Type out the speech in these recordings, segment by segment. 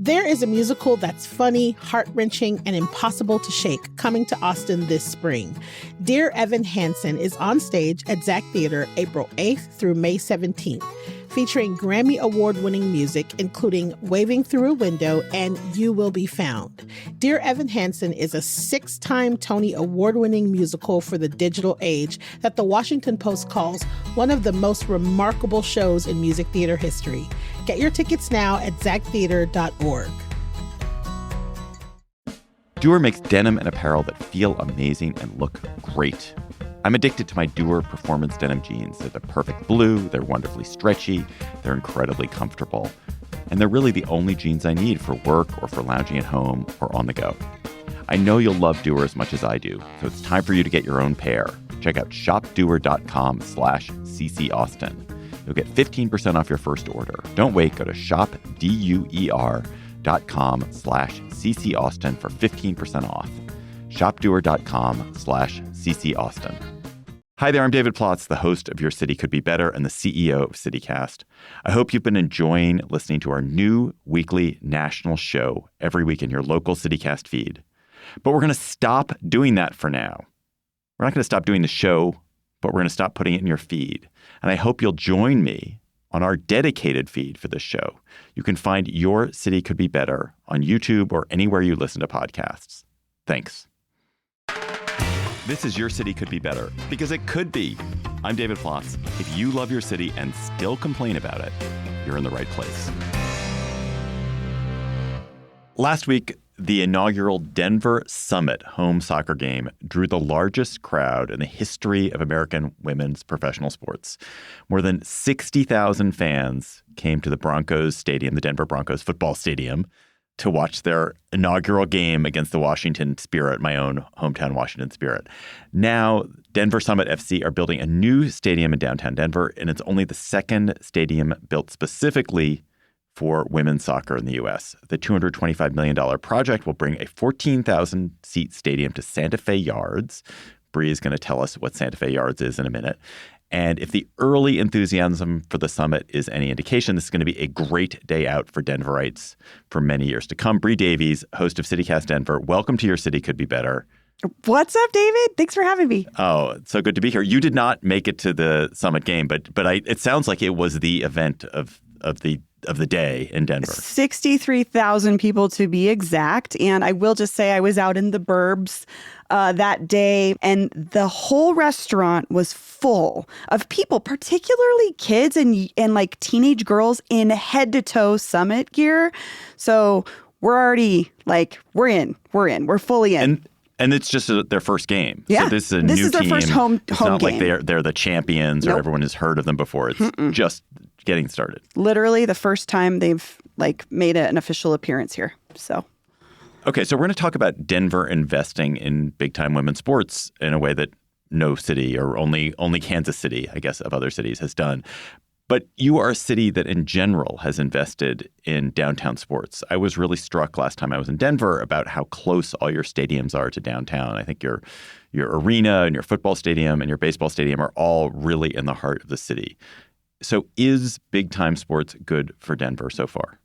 There is a musical that's funny, heart-wrenching, and impossible to shake coming to Austin this spring. Dear Evan Hansen is on stage at Zach Theater April 8th through May 17th, featuring Grammy Award-winning music, including Waving Through a Window and You Will Be Found. Dear Evan Hansen is a 6-time Tony Award-winning musical for the digital age that the Washington Post calls one of the most remarkable shows in music theater history. Get your tickets now at zachtheater.org. Dewar makes denim and apparel that feel amazing and look great. I'm addicted to my Dewar Performance denim jeans. They're the perfect blue, they're wonderfully stretchy, they're incredibly comfortable, and they're really the only jeans I need for work or for lounging at home or on the go. I know you'll love Dewar as much as I do, so it's time for you to get your own pair. Check out shopdewar.com/CCAustin. You'll get 15% off your first order. Don't wait. Go to shopdeuer.com/CCAustin for 15% off. shopdewar.com/CCAustin. Hi there, I'm David Plotz, the host of Your City Could Be Better and the CEO of CityCast. I hope you've been enjoying listening to our new weekly national show every week in your local CityCast feed. But we're going to stop doing that for now. We're not going to stop doing the show, but we're going to stop putting it in your feed. And I hope you'll join me on our dedicated feed for this show. You can find Your City Could Be Better on YouTube or anywhere you listen to podcasts. Thanks. This is Your City Could Be Better, because it could be. I'm David Plotz. If you love your city and still complain about it, you're in the right place. Last week, the inaugural Denver Summit home soccer game drew the largest crowd in the history of American women's professional sports. More than 60,000 fans came to the Broncos Stadium, the Denver Broncos football stadium, to watch their inaugural game against the Washington Spirit, my own hometown Washington Spirit. Now, Denver Summit FC are building a new stadium in downtown Denver, and it's only the second stadium built specifically for women's soccer in the U.S. The $225 million project will bring a 14,000-seat stadium to Santa Fe Yards. Bree is going to tell us what Santa Fe Yards is in a minute. And if the early enthusiasm for the summit is any indication, this is going to be a great day out for Denverites for many years to come. Bree Davies, host of CityCast Denver, welcome to Your City Could Be Better. What's up, David? Thanks for having me. Oh, it's so good to be here. You did not make it to the summit game, but it sounds like it was the event of the day in Denver. 63,000 people to be exact. And I will just say I was out in the burbs that day, and the whole restaurant was full of people, particularly kids and like teenage girls in head to toe Summit gear. So we're already like, we're fully in. And it's just their first game. Yeah. So this is a new team. This is their first home it's not game. Like they're the champions or everyone has heard of them before. It's just getting started. Literally the first time they've made an official appearance here. So. Okay, so we're going to talk about Denver investing in big-time women's sports in a way that no city or only Kansas City, I guess, of other cities has done. But you are a city that in general has invested in downtown sports. I was really struck last time I was in Denver about how close all your stadiums are to downtown. I think your arena and your football stadium and your baseball stadium are all really in the heart of the city. So is big-time sports good for Denver so far?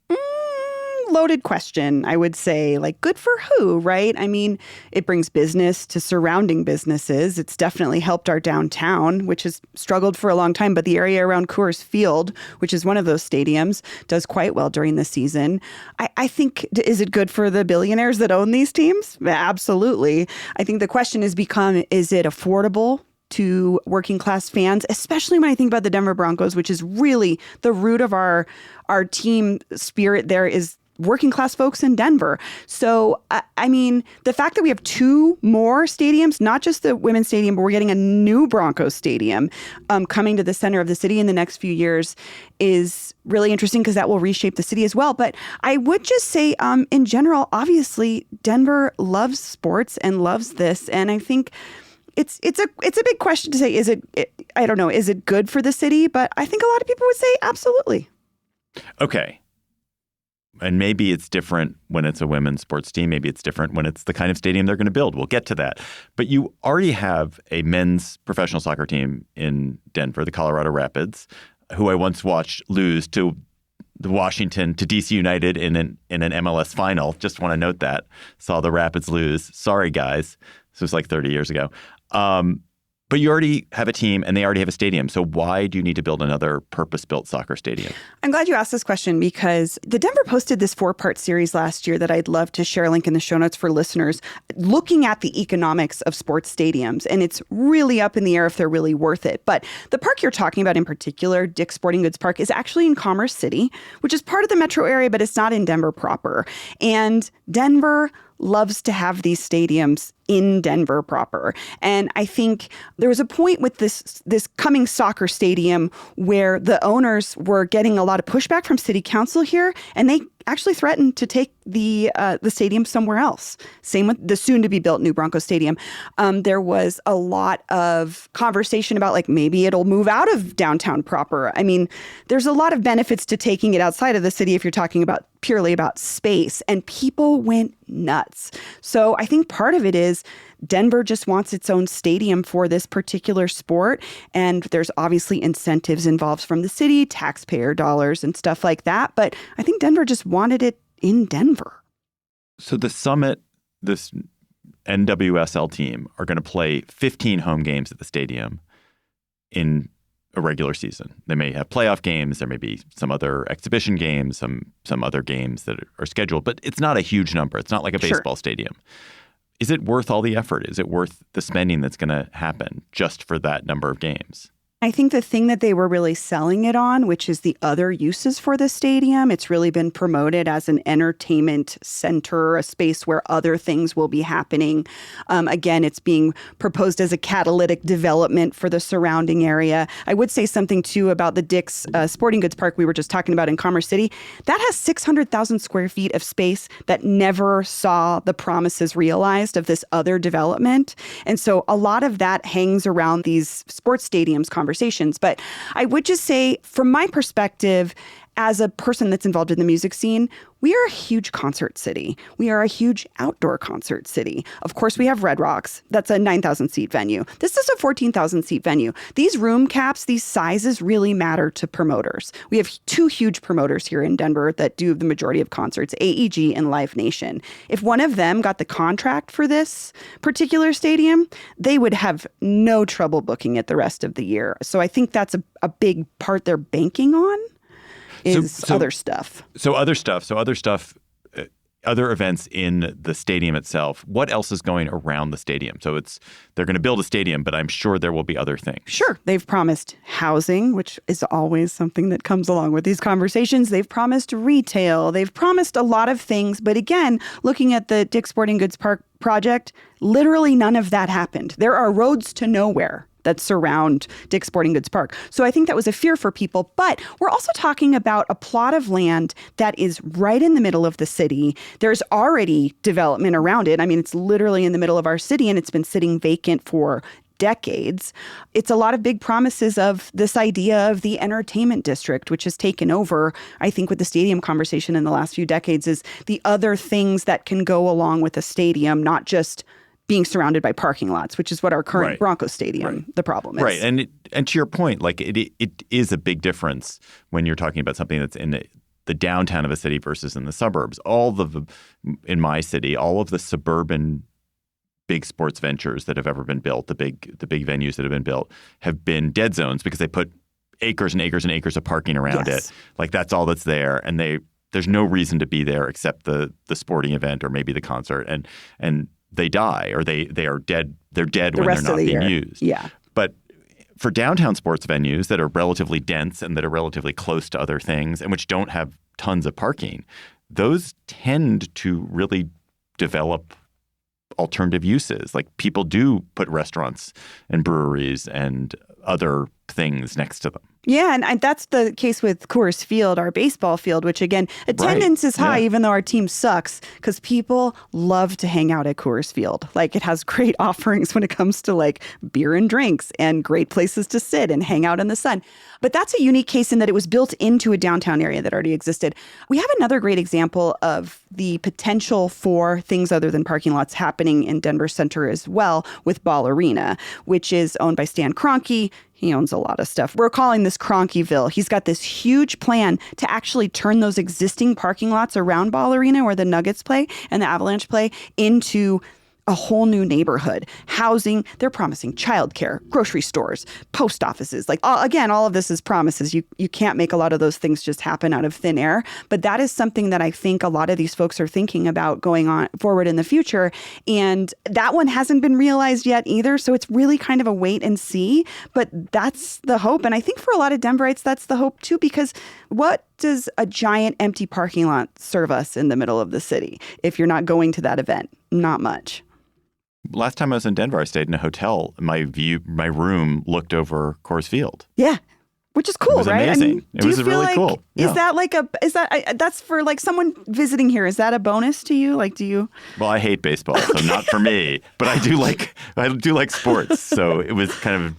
Loaded question, I would say. Good for who, right? I mean, it brings business to surrounding businesses. It's definitely helped our downtown, which has struggled for a long time. But the area around Coors Field, which is one of those stadiums, does quite well during the season. I think, is it good for the billionaires that own these teams? Absolutely. I think the question has become, is it affordable to working class fans, especially when I think about the Denver Broncos, which is really the root of our team spirit there is working class folks in Denver. So, I mean, the fact that we have two more stadiums, not just the women's stadium, but we're getting a new Broncos stadium coming to the center of the city in the next few years is really interesting because that will reshape the city as well. But I would just say in general, obviously, Denver loves sports and loves this. And I think it's a big question to say, I don't know, is it good for the city? But I think a lot of people would say absolutely. Okay. And maybe it's different when it's a women's sports team. Maybe it's different when it's the kind of stadium they're going to build. We'll get to that. But you already have a men's professional soccer team in Denver, the Colorado Rapids, who I once watched lose to the Washington to DC United in an MLS final. Just want to note that. Saw the Rapids lose. Sorry, guys. This was like 30 years ago. But you already have a team and they already have a stadium. So why do you need to build another purpose-built soccer stadium? I'm glad you asked this question because the Denver posted this 4-part series last year that I'd love to share a link in the show notes for listeners, looking at the economics of sports stadiums. And it's really up in the air if they're really worth it. But the park you're talking about in particular, Dick's Sporting Goods Park, is actually in Commerce City, which is part of the metro area, but it's not in Denver proper. And Denver loves to have these stadiums in Denver proper. And I think there was a point with this coming soccer stadium where the owners were getting a lot of pushback from city council here, and they actually threatened to take the stadium somewhere else. Same with the soon-to-be-built new Broncos Stadium. There was a lot of conversation about like maybe it'll move out of downtown proper. I mean, there's a lot of benefits to taking it outside of the city if you're talking about purely about space, and people went nuts. So I think part of it is Denver just wants its own stadium for this particular sport. And there's obviously incentives involved from the city, taxpayer dollars and stuff like that. But I think Denver just wanted it in Denver. So the Summit, this NWSL team, are going to play 15 home games at the stadium in a regular season. They may have playoff games. There may be some other exhibition games, some other games that are scheduled. But it's not a huge number. It's not like a baseball stadium. Is it worth all the effort? Is it worth the spending that's going to happen just for that number of games? I think the thing that they were really selling it on, which is the other uses for the stadium, it's really been promoted as an entertainment center, a space where other things will be happening. Again, it's being proposed as a catalytic development for the surrounding area. I would say something, too, about the Dick's Sporting Goods Park we were just talking about in Commerce City. That has 600,000 square feet of space that never saw the promises realized of this other development. And so a lot of that hangs around these sports stadiums conversations. But I would just say, from my perspective, as a person that's involved in the music scene, we are a huge concert city. We are a huge outdoor concert city. Of course, we have Red Rocks. That's a 9,000-seat venue. This is a 14,000-seat venue. These room caps, these sizes really matter to promoters. We have 2 huge promoters here in Denver that do the majority of concerts, AEG and Live Nation. If one of them got the contract for this particular stadium, they would have no trouble booking it the rest of the year. So I think that's a big part they're banking on. Other stuff. Other events in the stadium itself. What else is going around the stadium? So they're going to build a stadium, but I'm sure there will be other things. Sure. They've promised housing, which is always something that comes along with these conversations. They've promised retail. They've promised a lot of things. But again, looking at the Dick's Sporting Goods Park project, literally none of that happened. There are roads to nowhere that surround Dick's Sporting Goods Park. So I think that was a fear for people. But we're also talking about a plot of land that is right in the middle of the city. There's already development around it. I mean, it's literally in the middle of our city, and it's been sitting vacant for decades. It's a lot of big promises of this idea of the entertainment district, which has taken over, I think, with the stadium conversation in the last few decades, is the other things that can go along with a stadium, not just being surrounded by parking lots, which is what our current Broncos Stadium, the problem is. Right. And to your point, like it is a big difference when you're talking about something that's in the downtown of a city versus in the suburbs. In my city, all of the suburban big sports ventures that have ever been built, the big venues that have been built, have been dead zones because they put acres and acres and acres of parking around it. Like that's all that's there. And there's no reason to be there except the sporting event or maybe the concert. And they die or they are dead. They're dead when they're not being used. Yeah. But for downtown sports venues that are relatively dense and that are relatively close to other things and which don't have tons of parking, those tend to really develop alternative uses. Like people do put restaurants and breweries and other things next to them. Yeah, and that's the case with Coors Field, our baseball field, which, again, attendance is high, even though our team sucks, because people love to hang out at Coors Field. Like, it has great offerings when it comes to, like, beer and drinks and great places to sit and hang out in the sun. But that's a unique case in that it was built into a downtown area that already existed. We have another great example of the potential for things other than parking lots happening in Denver Center as well with Ball Arena, which is owned by Stan Kroenke. He owns a lot of stuff. We're calling this Cronkyville. He's got this huge plan to actually turn those existing parking lots around Ball Arena where the Nuggets play and the Avalanche play into a whole new neighborhood, housing. They're promising childcare, grocery stores, post offices. Like, again, all of this is promises. You can't make a lot of those things just happen out of thin air. But that is something that I think a lot of these folks are thinking about going on forward in the future. And that one hasn't been realized yet either. So it's really kind of a wait and see. But that's the hope. And I think for a lot of Denverites, that's the hope too, because what does a giant empty parking lot serve us in the middle of the city if you're not going to that event? Not much. Last time I was in Denver, I stayed in a hotel. My room looked over Coors Field. Yeah. Which is cool, it was right? Amazing. I mean, it was really cool. Yeah. That's for like someone visiting here. Is that a bonus to you? Like, do you? Well, I hate baseball, so not for me, but I do like sports. So it was kind of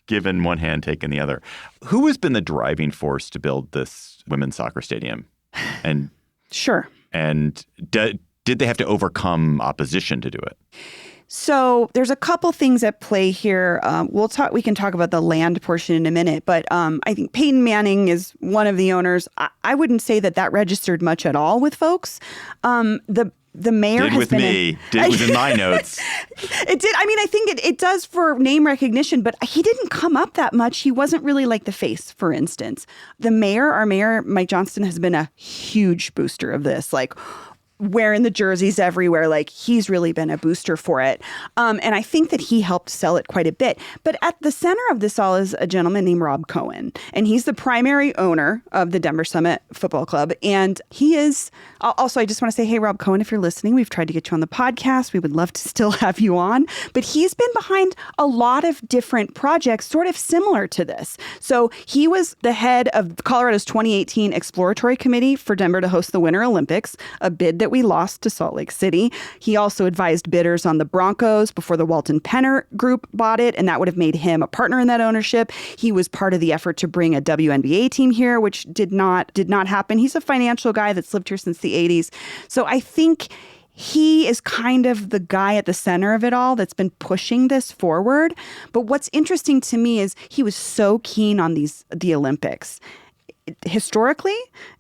given one hand, taken the other. Who has been the driving force to build this women's soccer stadium? And sure. And did they have to overcome opposition to do it? So there's a couple things at play here. We can talk about the land portion in a minute, but I think Peyton Manning is one of the owners. I wouldn't say that registered much at all with folks. The mayor did has with been me. Did was in my notes. It did. I mean, I think it does for name recognition, but he didn't come up that much. He wasn't really like the face, for instance. Our mayor, Mike Johnston, has been a huge booster of this. Like, wearing the jerseys everywhere. Like, he's really been a booster for it. And I think that he helped sell it quite a bit. But at the center of this all is a gentleman named Rob Cohen. And he's the primary owner of the Denver Summit Football Club. And he is also, I just want to say, hey, Rob Cohen, if you're listening, we've tried to get you on the podcast. We would love to still have you on. But he's been behind a lot of different projects sort of similar to this. So he was the head of Colorado's 2018 Exploratory Committee for Denver to host the Winter Olympics, a bid that we lost to Salt Lake City. He also advised bidders on the Broncos before the Walton Penner Group bought it, and that would have made him a partner in that ownership. He was part of the effort to bring a WNBA team here, which did not happen. He's a financial guy that's lived here since the 80s. So I think he is kind of the guy at the center of it all that's been pushing this forward. But what's interesting to me is he was so keen on the Olympics. Historically,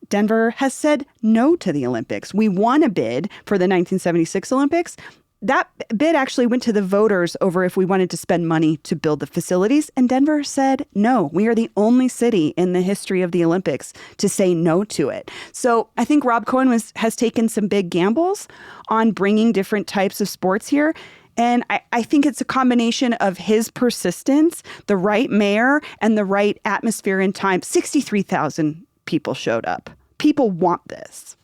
Denver has said no to the Olympics. We won a bid for the 1976 Olympics. That bid actually went to the voters over if we wanted to spend money to build the facilities. And Denver said no. We are the only city in the history of the Olympics to say no to it. So I think Rob Cohen has taken some big gambles on bringing different types of sports here. And I think it's a combination of his persistence, the right mayor, and the right atmosphere and time. 63,000 people showed up. People want this.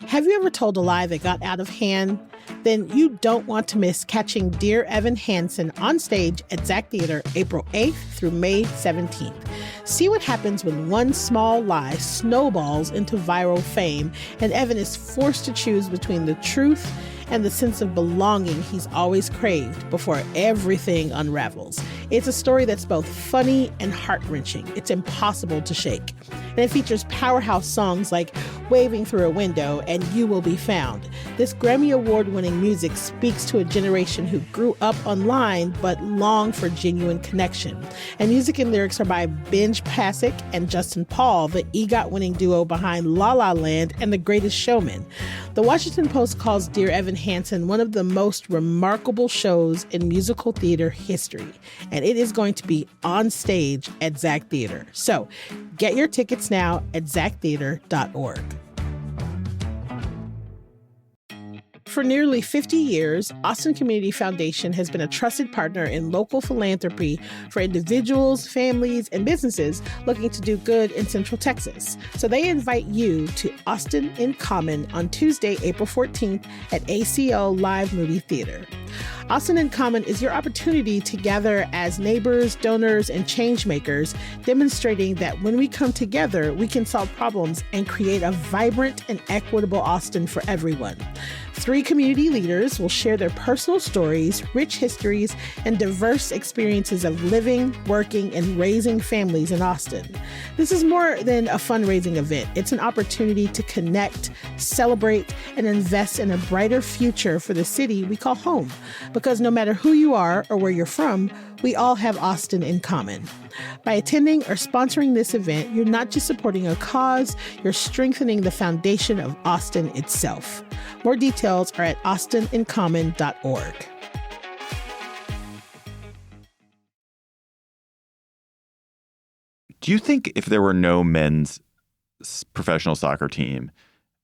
Have you ever told a lie that got out of hand? Then you don't want to miss catching Dear Evan Hansen on stage at Zach Theater April 8th through May 17th. See what happens when one small lie snowballs into viral fame and Evan is forced to choose between the truth and the sense of belonging he's always craved before everything unravels. It's a story that's both funny and heart-wrenching. It's impossible to shake. And it features powerhouse songs like Waving Through a Window and You Will Be Found. This Grammy Award-winning music speaks to a generation who grew up online but longed for genuine connection. And music and lyrics are by Benj Pasek and Justin Paul, the EGOT-winning duo behind La La Land and The Greatest Showman. The Washington Post calls Dear Evan Hansen one of the most remarkable shows in musical theater history, and it is going to be on stage at Zach Theater. So get your tickets now at zachtheater.org. For nearly 50 years, Austin Community Foundation has been a trusted partner in local philanthropy for individuals, families, and businesses looking to do good in Central Texas. So they invite you to Austin in Common on Tuesday, April 14th at ACO Live Movie Theater. Austin in Common is your opportunity to gather as neighbors, donors, and change makers, demonstrating that when we come together, we can solve problems and create a vibrant and equitable Austin for everyone. 3 community leaders will share their personal stories, rich histories, and diverse experiences of living, working, and raising families in Austin. This is more than a fundraising event. It's an opportunity to connect, celebrate, and invest in a brighter future for the city we call home. Because no matter who you are or where you're from, we all have Austin in common. By attending or sponsoring this event, you're not just supporting a cause, you're strengthening the foundation of Austin itself. More details are at austinincommon.org. Do you think if there were no men's professional soccer team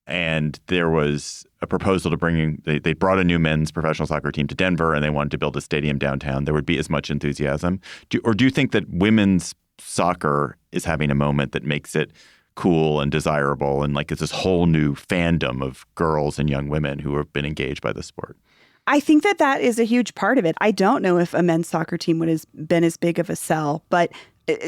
and there was a proposal to they brought a new men's professional soccer team to Denver and they wanted to build a stadium downtown, there would be as much enthusiasm? Or do you think that women's soccer is having a moment that makes it cool and desirable and like it's this whole new fandom of girls and young women who have been engaged by the sport? I think that is a huge part of it. I don't know if a men's soccer team would have been as big of a sell, but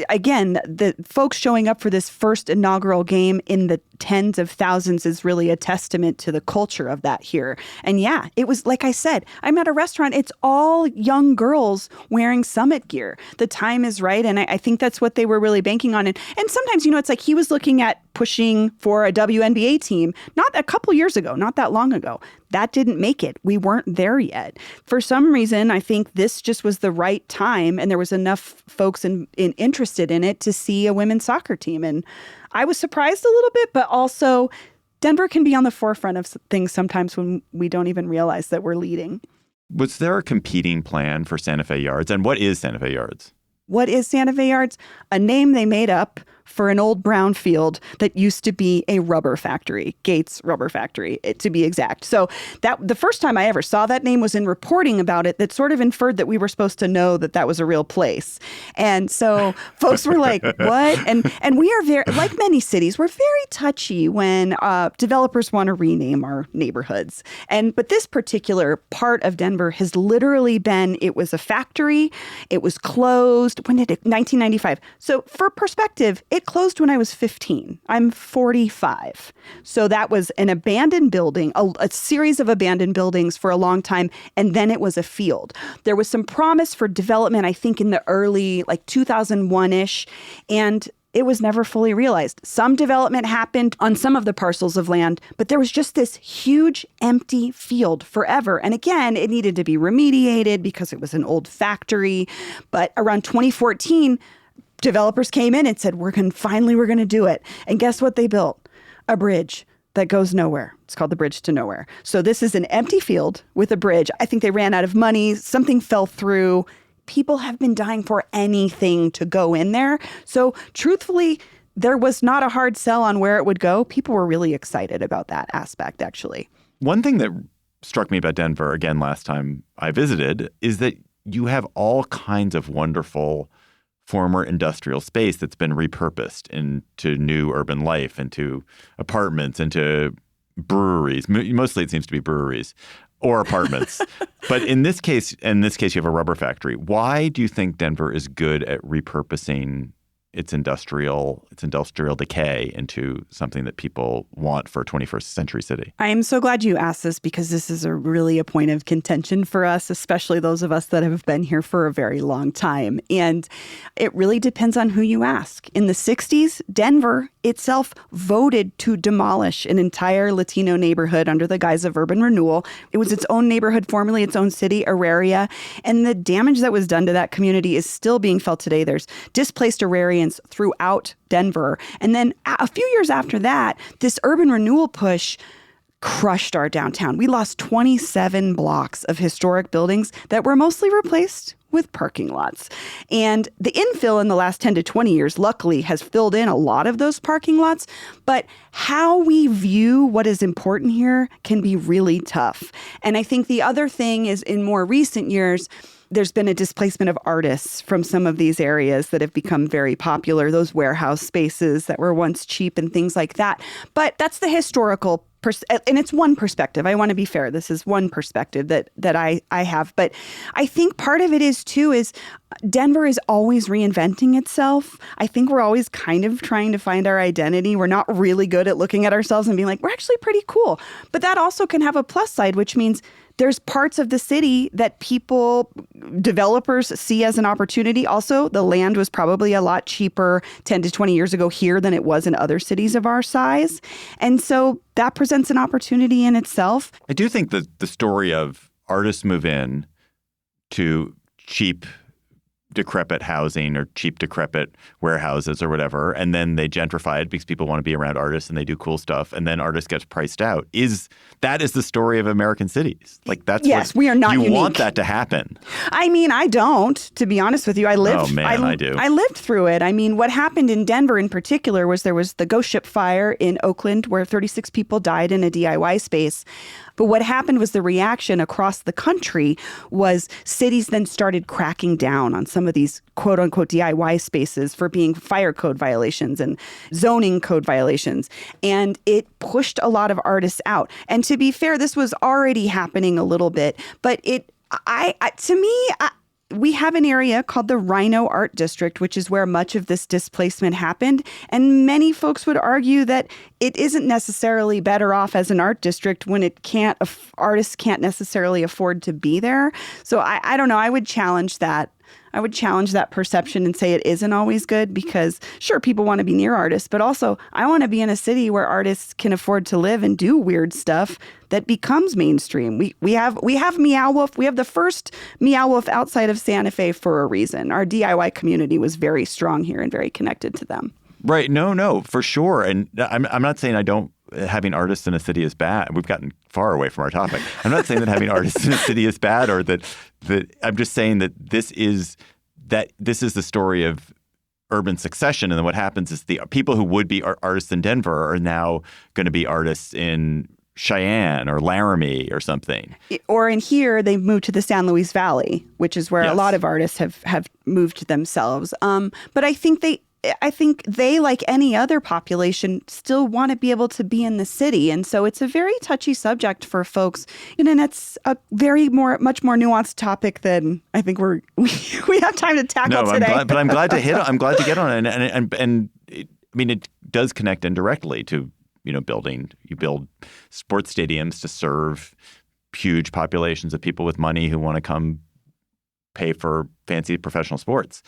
again, the folks showing up for this first inaugural game in the tens of thousands is really a testament to the culture of that here. And yeah, it was, like I said, I'm at a restaurant. It's all young girls wearing Summit gear. The time is right. And I think that's what they were really banking on. And sometimes, it's like he was looking at pushing for a WNBA team, not a couple years ago, not that long ago. That didn't make it. We weren't there yet. For some reason, I think this just was the right time and there was enough folks interested in it to see a women's soccer team. And I was surprised a little bit, but also Denver can be on the forefront of things sometimes when we don't even realize that we're leading. Was there a competing plan for Santa Fe Yards? And what is Santa Fe Yards? What is Santa Fe Yards? A name they made up for an old brown field that used to be a rubber factory, Gates Rubber Factory, to be exact. So that the first time I ever saw that name was in reporting about it that sort of inferred that we were supposed to know that was a real place. And so folks were like, what? And we are very, like many cities, we're very touchy when developers want to rename our neighborhoods. But this particular part of Denver has literally been, it was a factory, it was closed, when did it? 1995. So for perspective, it closed when I was 15. I'm 45. So that was an abandoned building, a series of abandoned buildings for a long time. And then it was a field. There was some promise for development, I think in the early, 2001-ish. And it was never fully realized. Some development happened on some of the parcels of land, but there was just this huge empty field forever. And again, it needed to be remediated because it was an old factory. But around 2014, developers came in and said, we're going to do it. And guess what they built? A bridge that goes nowhere. It's called the Bridge to Nowhere. So this is an empty field with a bridge. I think they ran out of money. Something fell through. People have been dying for anything to go in there. So truthfully, there was not a hard sell on where it would go. People were really excited about that aspect, actually. One thing that struck me about Denver, again, last time I visited, is that you have all kinds of wonderful former industrial space that's been repurposed into new urban life, into apartments, into breweries. Mostly it seems to be breweries or apartments. But in this case, you have a rubber factory. Why do you think Denver is good at repurposing its industrial decay into something that people want for a 21st century city? I am so glad you asked this because this is really a point of contention for us, especially those of us that have been here for a very long time. And it really depends on who you ask. In the 60s, Denver itself voted to demolish an entire Latino neighborhood under the guise of urban renewal. It was its own neighborhood, formerly its own city, Auraria. And the damage that was done to that community is still being felt today. There's displaced Aurarians throughout Denver. And then a few years after that, this urban renewal push crushed our downtown. We lost 27 blocks of historic buildings that were mostly replaced with parking lots. And the infill in the last 10 to 20 years, luckily, has filled in a lot of those parking lots. But how we view what is important here can be really tough. And I think the other thing is in more recent years, there's been a displacement of artists from some of these areas that have become very popular, those warehouse spaces that were once cheap and things like that. But that's the historical and it's one perspective. I want to be fair. This is one perspective that I have. But I think part of it is Denver is always reinventing itself. I think we're always kind of trying to find our identity. We're not really good at looking at ourselves and being like, we're actually pretty cool. But that also can have a plus side, which means there's parts of the city that developers see as an opportunity. Also, the land was probably a lot cheaper 10 to 20 years ago here than it was in other cities of our size. And so that presents an opportunity in itself. I do think that the story of artists move in to cheap, decrepit housing or cheap, decrepit warehouses or whatever, and then they gentrify it because people want to be around artists and they do cool stuff, and then artists get priced out. That is the story of American cities. Like that's we are not you unique. Want that to happen. I mean, I don't, to be honest with you. I lived. Oh man, I do. I lived through it. I mean, what happened in Denver in particular was there was the Ghost Ship fire in Oakland where 36 people died in a DIY space. But what happened was the reaction across the country was cities then started cracking down on some of these quote unquote DIY spaces for being fire code violations and zoning code violations. And it pushed a lot of artists out. And to be fair, this was already happening a little bit, but we have an area called the Rhino Art District, which is where much of this displacement happened. And many folks would argue that it isn't necessarily better off as an art district when artists can't necessarily afford to be there. So I don't know. I would challenge that. I would challenge that perception and say it isn't always good because, sure, people want to be near artists, but also I want to be in a city where artists can afford to live and do weird stuff that becomes mainstream. We have Meow Wolf. We have the first Meow Wolf outside of Santa Fe for a reason. Our DIY community was very strong here and very connected to them. Right. No, for sure. And I'm not saying having artists in a city is bad. We've gotten far away from our topic. I'm not saying that having artists in a city is bad or that I'm just saying that this is the story of urban succession. And then what happens is the people who would be artists in Denver are now going to be artists in Cheyenne or Laramie or something. Or in here, they've moved to the San Luis Valley, which is where a lot of artists have moved themselves. But I think they, like any other population, still want to be able to be in the city. And so it's a very touchy subject for folks. And it's a much more nuanced topic than I think we have time to tackle today. I'm glad to get on it. And it does connect indirectly to, you build sports stadiums to serve huge populations of people with money who want to come pay for fancy professional sports.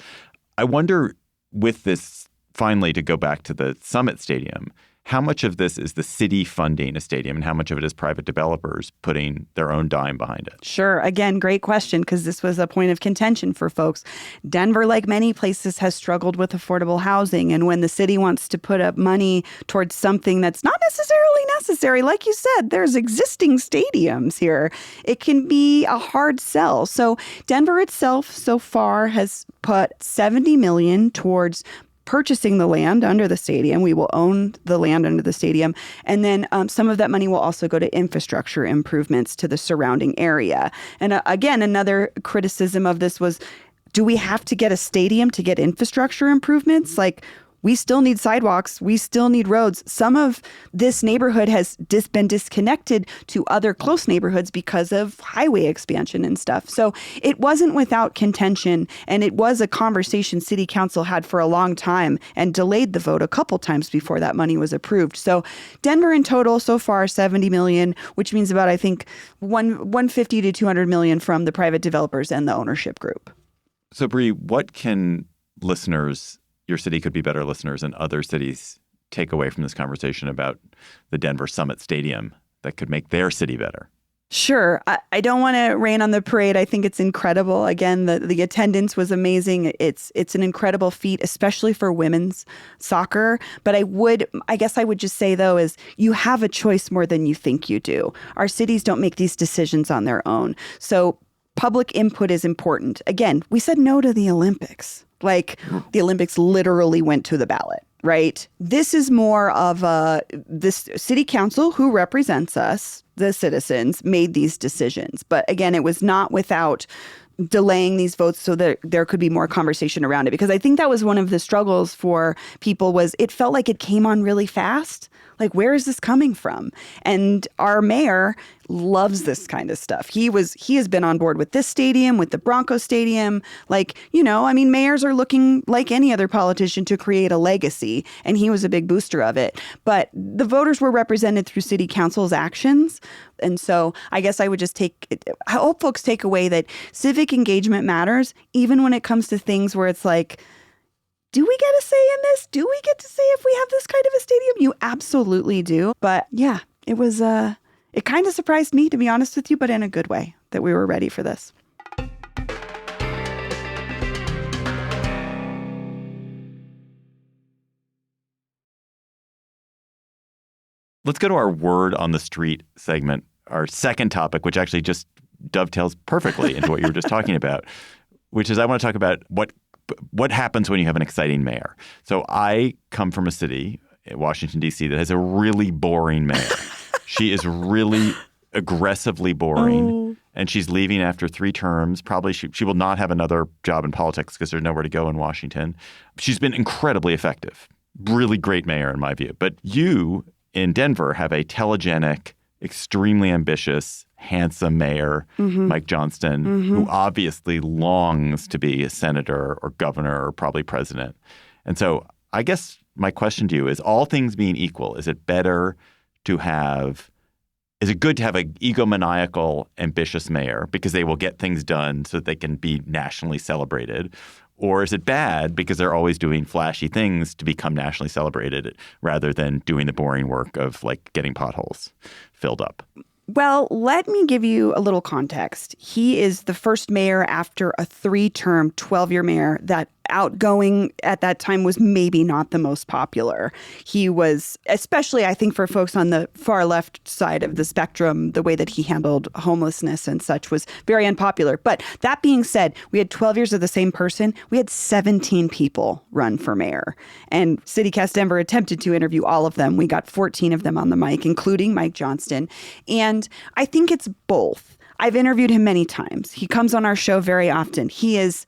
I wonder, with this, finally, to go back to the Summit Stadium, how much of this is the city funding a stadium and how much of it is private developers putting their own dime behind it? Sure. Again, great question, because this was a point of contention for folks. Denver, like many places, has struggled with affordable housing. And when the city wants to put up money towards something that's not necessarily necessary, like you said, there's existing stadiums here. It can be a hard sell. So Denver itself so far has put $70 million towards purchasing the land under the stadium. We will own the land under the stadium. And then some of that money will also go to infrastructure improvements to the surrounding area. And again, another criticism of this was, do we have to get a stadium to get infrastructure improvements? Like, we still need sidewalks. We still need roads. Some of this neighborhood has been disconnected to other close neighborhoods because of highway expansion and stuff. So it wasn't without contention, and it was a conversation City Council had for a long time and delayed the vote a couple times before that money was approved. So Denver in total so far $70 million, which means about, I think, $150 to $200 million from the private developers and the ownership group. So Bree, what can your city could be better listeners and other cities take away from this conversation about the Denver Summit Stadium that could make their city better? Sure. I don't want to rain on the parade. I think it's incredible. Again, the attendance was amazing. It's an incredible feat, especially for women's soccer. But I guess I would just say, though, is you have a choice more than you think you do. Our cities don't make these decisions on their own. So public input is important. Again, we said no to the Olympics. Like, the Olympics literally went to the ballot, right? This is more of this city council who represents us, the citizens, made these decisions. But again, it was not without delaying these votes so that there could be more conversation around it. Because I think that was one of the struggles for people was it felt like it came on really fast. Like, where is this coming from? And our mayor loves this kind of stuff. He has been on board with this stadium, with the Broncos stadium. Like, mayors are looking like any other politician to create a legacy, and he was a big booster of it. But the voters were represented through city council's actions. And so I guess I would just I hope folks take away that civic engagement matters, even when it comes to things where it's like, do we get a say in this? Do we get to say if we have this kind of a stadium? You absolutely do. But yeah, it was, it kind of surprised me, to be honest with you, but in a good way, that we were ready for this. Let's go to our word on the street segment, our second topic, which actually just dovetails perfectly into what you were just talking about, which is I want to talk about what happens when you have an exciting mayor. So I come from a city, Washington, D.C., that has a really boring mayor. She is really aggressively boring, and she's leaving after 3 terms. Probably she will not have another job in politics because there's nowhere to go in Washington. She's been incredibly effective. Really great mayor in my view. But you in Denver have a telegenic, extremely ambitious, handsome mayor, Mike Johnston, who obviously longs to be a senator or governor or probably president. And so I guess my question to you is, all things being equal, is it good to have an egomaniacal, ambitious mayor because they will get things done so that they can be nationally celebrated? Or is it bad because they're always doing flashy things to become nationally celebrated rather than doing the boring work of like getting potholes filled up? Well, let me give you a little context. He is the first mayor after a 3-term, 12-year mayor that outgoing at that time was maybe not the most popular. He was, especially I think for folks on the far left side of the spectrum, the way that he handled homelessness and such was very unpopular. But that being said, we had 12 years of the same person. We had 17 people run for mayor. And CityCast Denver attempted to interview all of them. We got 14 of them on the mic, including Mike Johnston. And I think it's both. I've interviewed him many times. He comes on our show very often. He is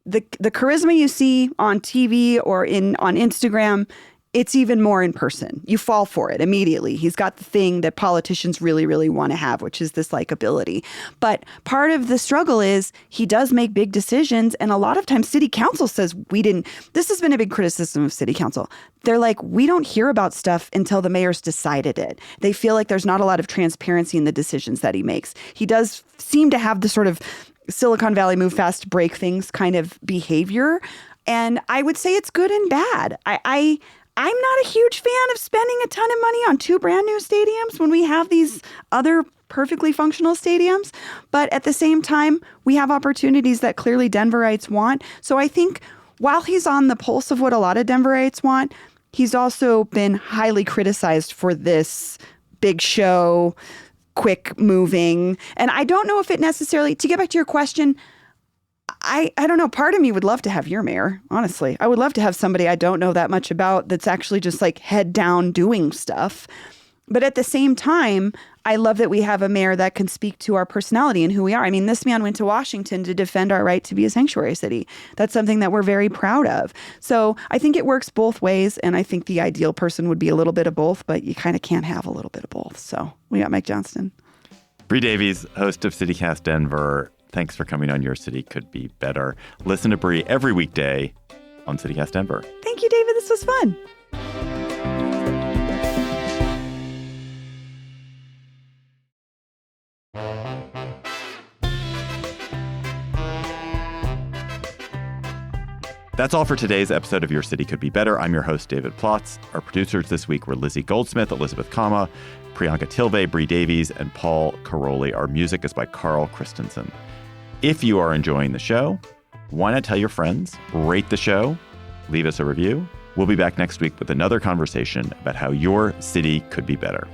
the charisma you see on TV or on Instagram, it's even more in person. You fall for it immediately. He's got the thing that politicians really, really want to have, which is this likability. But part of the struggle is he does make big decisions. And a lot of times city council says this has been a big criticism of city council. They're like, we don't hear about stuff until the mayor's decided it. They feel like there's not a lot of transparency in the decisions that he makes. He does seem to have the sort of Silicon Valley move fast, break things kind of behavior. And I would say it's good and bad. I'm not a huge fan of spending a ton of money on 2 brand new stadiums when we have these other perfectly functional stadiums. But at the same time, we have opportunities that clearly Denverites want. So I think while he's on the pulse of what a lot of Denverites want, he's also been highly criticized for this big show, quick moving. And I don't know if it necessarily, to get back to your question, I don't know. Part of me would love to have your mayor, honestly. I would love to have somebody I don't know that much about that's actually just like head down doing stuff. But at the same time, I love that we have a mayor that can speak to our personality and who we are. I mean, this man went to Washington to defend our right to be a sanctuary city. That's something that we're very proud of. So I think it works both ways. And I think the ideal person would be a little bit of both, but you kind of can't have a little bit of both. So we got Mike Johnston. Bree Davies, host of CityCast Denver. Thanks for coming on Your City Could Be Better. Listen to Bree every weekday on CityCast Denver. Thank you, David. This was fun. That's all for today's episode of Your City Could Be Better. I'm your host, David Plotz. Our producers this week were Lizzie Goldsmith, Elizabeth Kama, Priyanka Tilve, Bree Davies, and Paul Caroli. Our music is by Carl Christensen. If you are enjoying the show, why not tell your friends, rate the show, leave us a review. We'll be back next week with another conversation about how your city could be better.